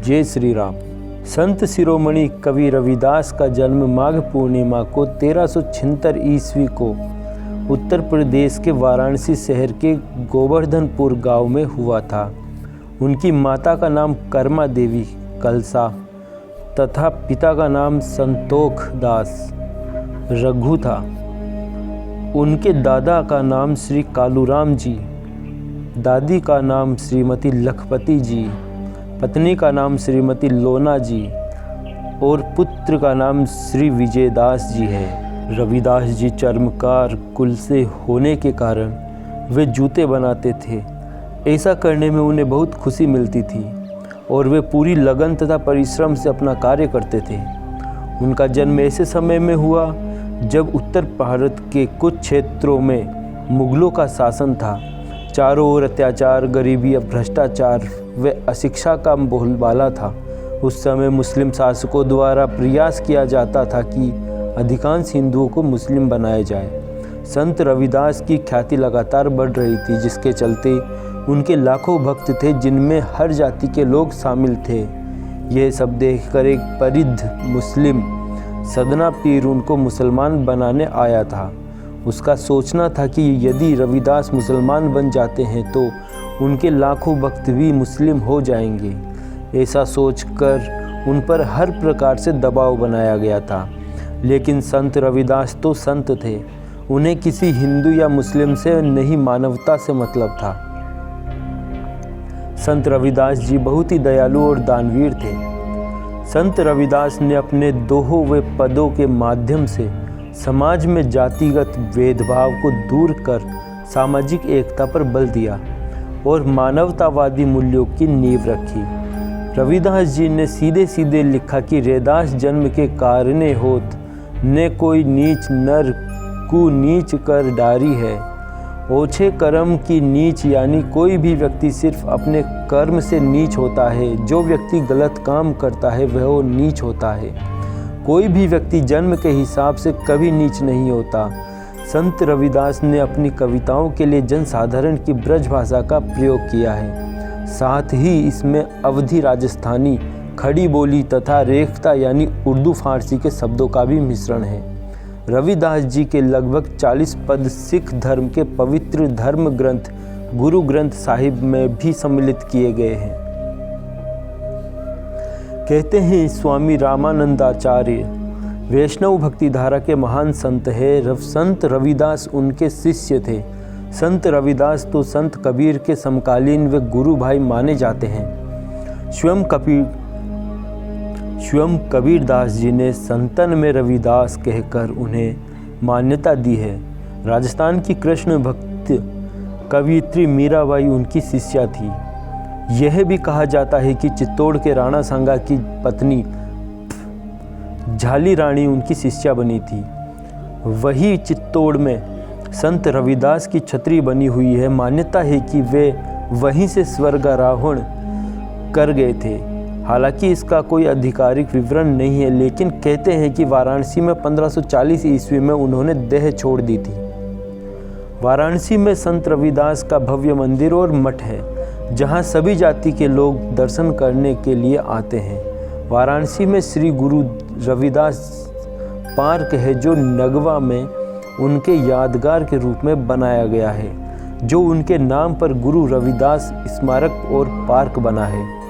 जय श्री राम। संत शिरोमणि कवि रविदास का जन्म माघ पूर्णिमा को 1376 ईस्वी को उत्तर प्रदेश के वाराणसी शहर के गोवर्धनपुर गांव में हुआ था। उनकी माता का नाम कर्मा देवी कलसा तथा पिता का नाम संतोख दास रघु था। उनके दादा का नाम श्री कालूराम जी, दादी का नाम श्रीमती लखपति जी, पत्नी का नाम श्रीमती लोना जी और पुत्र का नाम श्री विजयदास जी है। रविदास जी चर्मकार कुल से होने के कारण वे जूते बनाते थे। ऐसा करने में उन्हें बहुत खुशी मिलती थी और वे पूरी लगन तथा परिश्रम से अपना कार्य करते थे। उनका जन्म ऐसे समय में हुआ जब उत्तर भारत के कुछ क्षेत्रों में मुगलों का शासन था। चारों ओर अत्याचार, गरीबी, भ्रष्टाचार व अशिक्षा का बोलबाला था। उस समय मुस्लिम शासकों द्वारा प्रयास किया जाता था कि अधिकांश हिंदुओं को मुस्लिम बनाया जाए। संत रविदास की ख्याति लगातार बढ़ रही थी, जिसके चलते उनके लाखों भक्त थे, जिनमें हर जाति के लोग शामिल थे। यह सब देखकर एक परिद्ध मुस्लिम सदना पीर उनको मुसलमान बनाने आया था। उसका सोचना था कि यदि रविदास मुसलमान बन जाते हैं तो उनके लाखों भक्त भी मुस्लिम हो जाएंगे। ऐसा सोचकर उन पर हर प्रकार से दबाव बनाया गया था। लेकिन संत रविदास तो संत थे, उन्हें किसी हिंदू या मुस्लिम से नहीं, मानवता से मतलब था। संत रविदास जी बहुत ही दयालु और दानवीर थे। संत रविदास ने अपने दोहों व पदों के माध्यम से समाज में जातिगत भेदभाव को दूर कर सामाजिक एकता पर बल दिया और मानवतावादी मूल्यों की नींव रखी। रविदास जी ने सीधे सीधे लिखा कि रैदास जन्म के कारणे होत, ने कोई नीच नर कु नीच कर डारी है। ओछे कर्म की नीच, यानी कोई भी व्यक्ति सिर्फ अपने कर्म से नीच होता है। जो व्यक्ति गलत काम करता है वह नीच होता है। कोई भी व्यक्ति जन्म के हिसाब से कभी नीच नहीं होता। संत रविदास ने अपनी कविताओं के लिए जनसाधारण की ब्रज भाषा का प्रयोग किया है। साथ ही इसमें अवधी, राजस्थानी, खड़ी बोली तथा रेखता यानी उर्दू फारसी के शब्दों का भी मिश्रण है। रविदास जी के लगभग 40 पद सिख धर्म के पवित्र धर्म ग्रंथ गुरु ग्रंथ साहिब में भी सम्मिलित किए गए हैं। कहते हैं स्वामी रामानंदाचार्य वैष्णव भक्ति धारा के महान संत है। संत रविदास उनके शिष्य थे। संत रविदास तो संत कबीर के समकालीन व गुरु भाई माने जाते हैं। स्वयं कबीरदास जी ने संतन में रविदास कहकर उन्हें मान्यता दी है। राजस्थान की कृष्ण भक्त कवियत्री मीराबाई उनकी शिष्या थी। यह भी कहा जाता है कि चित्तौड़ के राणा सांगा की पत्नी झाली रानी उनकी शिष्या बनी थी। वही चित्तौड़ में संत रविदास की छत्री बनी हुई है। मान्यता है कि वे वहीं से स्वर्गारोहण कर गए थे। हालांकि इसका कोई आधिकारिक विवरण नहीं है, लेकिन कहते हैं कि वाराणसी में 1540 ईस्वी में उन्होंने देह छोड़ दी थी। वाराणसी में संत रविदास का भव्य मंदिर और मठ है, जहां सभी जाति के लोग दर्शन करने के लिए आते हैं। वाराणसी में श्री गुरु रविदास पार्क है, जो नगवा में उनके यादगार के रूप में बनाया गया है, जो उनके नाम पर गुरु रविदास स्मारक और पार्क बना है।